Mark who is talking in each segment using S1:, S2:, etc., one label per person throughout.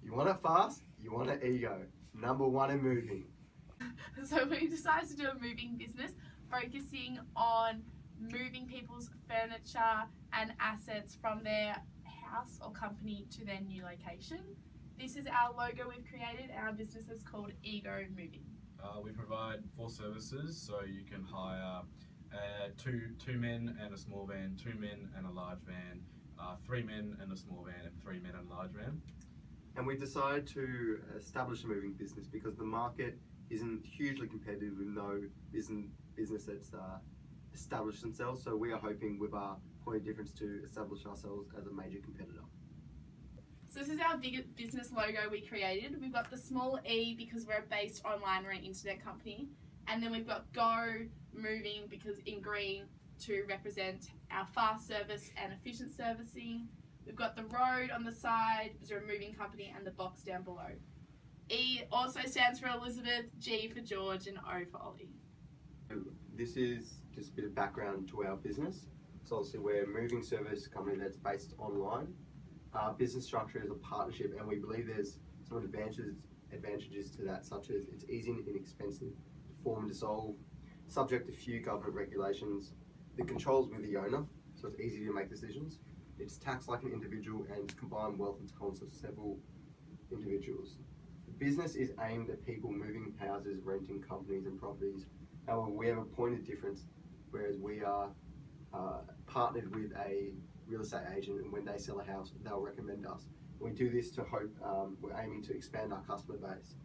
S1: You want it fast, you want it ego. Number one in moving.
S2: So we decided to do a moving business focusing on moving people's furniture and assets from their house or company to their new location. This is our logo we've created. Our business is called Ego Moving.
S3: We provide 4 services, so you can hire two men and a small van, 2 men and a large van, 3 men and a small van, and 3 men and a large van.
S1: And we decided to establish a moving business because the market isn't hugely competitive with no business that's established themselves. So we are hoping with our point of difference to establish ourselves as a major competitor.
S2: So this is our big business logo we created. We've got the small E because we're a based online or an internet company. And then we've got Go Moving because in green to represent our fast service and efficient servicing. We've got the road on the side because we're a moving company and the box down below. E also stands for Elizabeth, G for George, and O for Ollie.
S1: This is just a bit of background to our business. So obviously we're a moving service company that's based online. Our business structure is a partnership, and we believe there's some advantages to that, such as it's easy and inexpensive to form and dissolve, subject to few government regulations. The controls with the owner, so it's easy to make decisions. It's taxed like an individual and combined wealth and talents of several individuals. The business is aimed at people moving houses, renting companies and properties. However, we have a point of difference, whereas we are partnered with a real estate agent, and when they sell a house, they'll recommend us. We do this to hope, we're aiming to expand our customer base.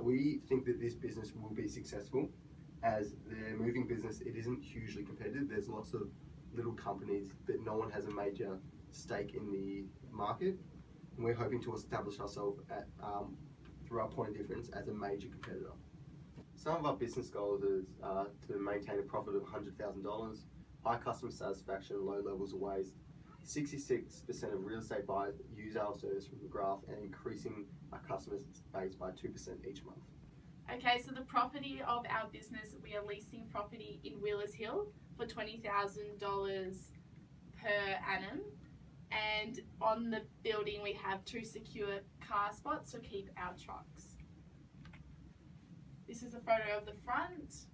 S1: We think that this business will be successful. As the moving business, it isn't hugely competitive. There's lots of little companies, but no one has a major stake in the market. And we're hoping to establish ourselves through our point of difference as a major competitor. Some of our business goals is to maintain a profit of $100,000, high customer satisfaction, low levels of waste. 66% of real estate buyers use our service from McGrath, and increasing our customer base by 2% each month.
S2: Okay, so the property of our business, we are leasing property in Wheelers Hill for $20,000 per annum. And on the building, we have 2 secure car spots to keep our trucks. This is a photo of the front,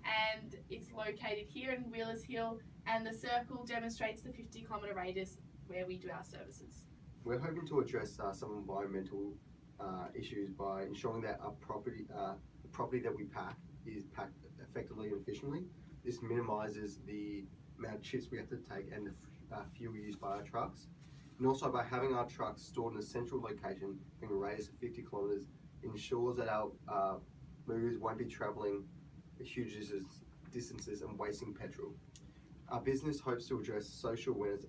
S2: and it's located here in Wheelers Hill, and the circle demonstrates the 50-kilometre radius where we do our services.
S1: We're hoping to address some environmental issues by ensuring that our property, the property that we pack is packed effectively and efficiently. This minimises the amount of trips we have to take and the fuel used by our trucks. And also by having our trucks stored in a central location in a radius of 50 kilometres ensures that our movers won't be travelling huge distances and wasting petrol. Our business hopes to address social awareness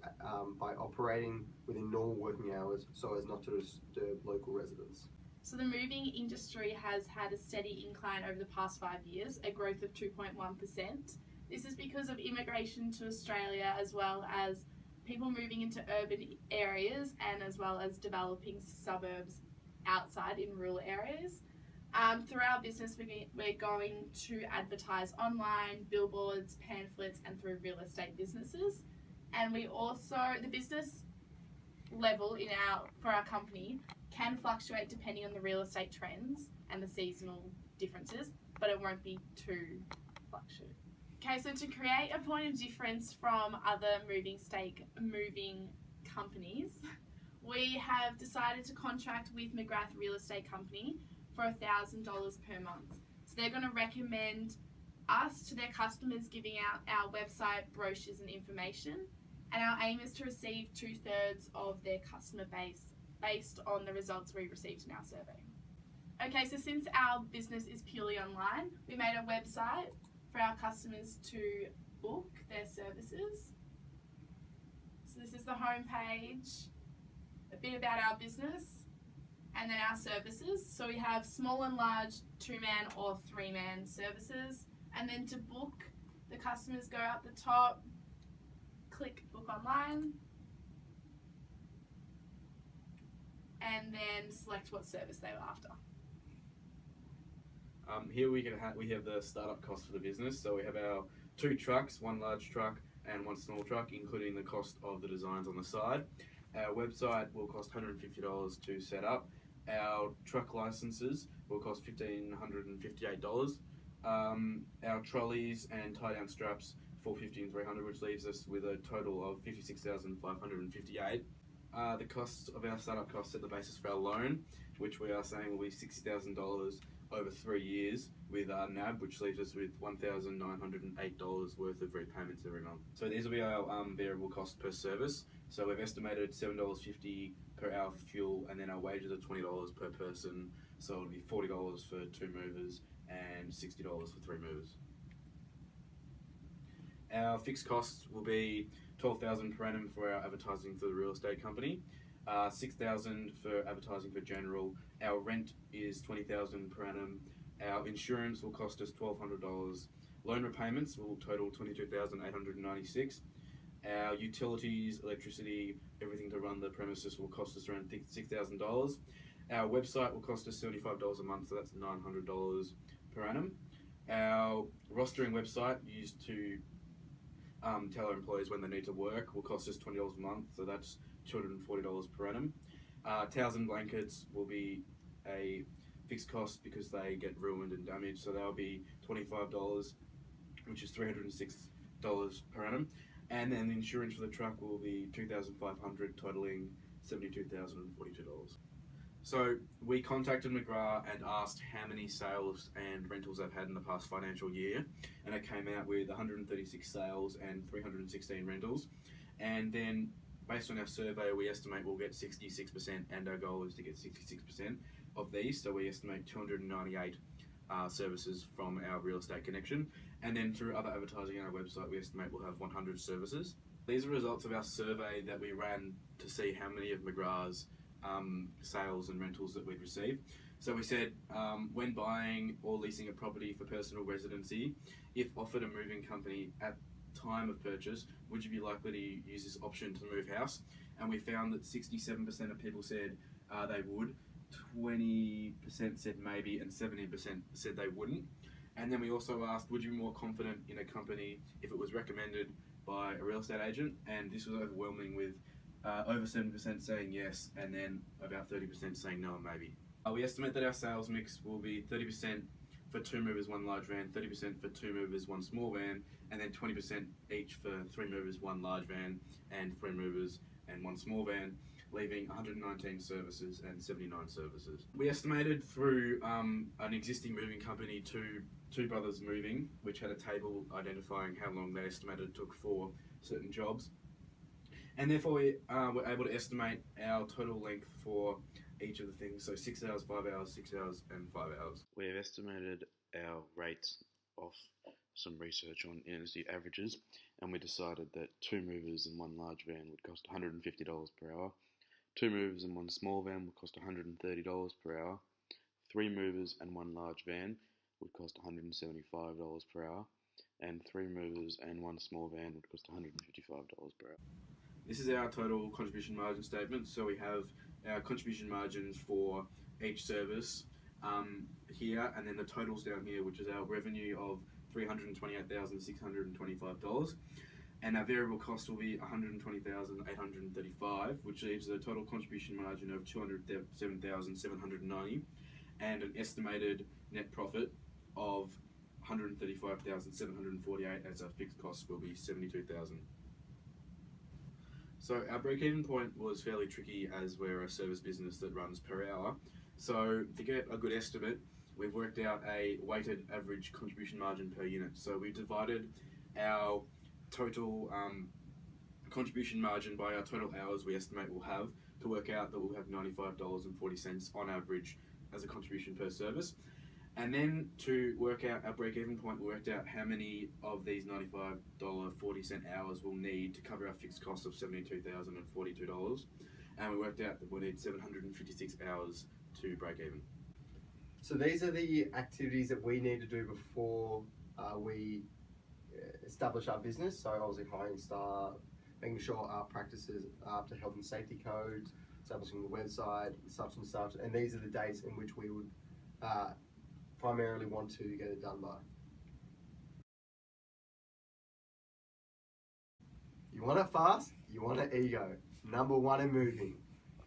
S1: by operating within normal working hours so as not to disturb local residents.
S2: So the moving industry has had a steady incline over the past 5 years, a growth of 2.1%. This is because of immigration to Australia, as well as people moving into urban areas, and as well as developing suburbs outside in rural areas. Through our business, we're going to advertise online, billboards, pamphlets, and through real estate businesses. And we also, the business level for our company can fluctuate depending on the real estate trends and the seasonal differences, but it won't be too fluctuating. Okay, so to create a point of difference from other moving companies, we have decided to contract with McGrath Real Estate Company for $1,000 per month. So they're going to recommend us to their customers, giving out our website, brochures and information. And our aim is to receive 2/3 of their customer base based on the results we received in our survey. Okay, so since our business is purely online, we made a website for our customers to book their services. So this is the home page, a bit about our business, and then our services. So we have small and large 2-man or 3-man services. And then to book, the customers go up the top, click book online, and then select what service they were after.
S3: Here we have the startup cost for the business. So we have our 2 trucks, 1 large truck and 1 small truck, including the cost of the designs on the side.
S4: Our website will cost $150 to set up. Our truck licenses will cost $1,558. Our trolleys and tie-down straps $450 and $300, which leaves us with a total of $56,558. The costs of our startup costs at the basis for our loan, which we are saying will be $60,000 over 3 years with NAB, which leaves us with $1,908 worth of repayments every month. So these will be our variable costs per service. So we've estimated $7.50 per hour for fuel, and then our wages are $20 per person. So it'll be $40 for 2 movers and $60 for 3 movers. Our fixed costs will be $12,000 per annum for our advertising for the real estate company, $6,000 for advertising for general. Our rent is $20,000 per annum. Our insurance will cost us $1,200. Loan repayments will total $22,896. Our utilities, electricity, everything to run the premises will cost us around $6,000. Our website will cost us $75 a month, so that's $900 per annum. Our rostering website used to tell our employees when they need to work will cost us $20 a month, so that's $240 per annum. Towels and blankets will be a fixed cost because they get ruined and damaged, so they'll be $25, which is $306 per annum. And then the insurance for the truck will be $2,500, totaling $72,042. So we contacted McGrath and asked how many sales and rentals they've had in the past financial year, and it came out with 136 sales and 316 rentals. And then based on our survey, we estimate we'll get 66%, and our goal is to get 66% of these. So we estimate 298 services from our real estate connection, and then through other advertising on our website, we estimate we'll have 100 services. These are results of our survey that we ran to see how many of McGrath's sales and rentals that we'd receive. So we said, when buying or leasing a property for personal residency, if offered a moving company at time of purchase, would you be likely to use this option to move house? And we found that 67% of people said they would, 20% said maybe, and 70% said they wouldn't. And then we also asked, would you be more confident in a company if it was recommended by a real estate agent? And this was overwhelming, with over 70% saying yes, and then about 30% saying no and maybe. We estimate that our sales mix will be 30% for 2 movers, 1 large van, 30% for 2 movers, 1 small van, and then 20% each for 3 movers, 1 large van, and 3 movers and 1 small van, leaving 119 services and 79 services. We estimated through an existing moving company, Two Brothers Moving, which had a table identifying how long they estimated it took for certain jobs. And therefore we were able to estimate our total length for each of the things, so 6 hours, 5 hours, 6 hours, and 5 hours.
S5: We have estimated our rates off some research on industry averages, and we decided that 2 movers and 1 large van would cost $150 per hour, 2 movers and 1 small van would cost $130 per hour, 3 movers and 1 large van would cost $175 per hour, and 3 movers and 1 small van would cost $155 per hour.
S4: This is our total contribution margin statement. So we have our contribution margins for each service here, and then the totals down here, which is our revenue of $328,625, and our variable cost will be $120,835, which leaves a total contribution margin of $207,790, and an estimated net profit of $135,748, as our fixed cost will be $72,000. So our break-even point was fairly tricky, as we're a service business that runs per hour. So to get a good estimate, we've worked out a weighted average contribution margin per unit. So we divided our total contribution margin by our total hours we estimate we'll have, to work out that we'll have $95.40 on average as a contribution per service. And then to work out our break-even point, we worked out how many of these $95.40 hours we'll need to cover our fixed cost of $72,042. And we worked out that we'll need 756 hours to break even.
S1: So these are the activities that we need to do before we establish our business. So obviously hiring staff, making sure our practices are up to health and safety codes, establishing the website, such and such. And these are the dates in which we would primarily want to get it done by. You want it fast, you want it ego. Number one in moving.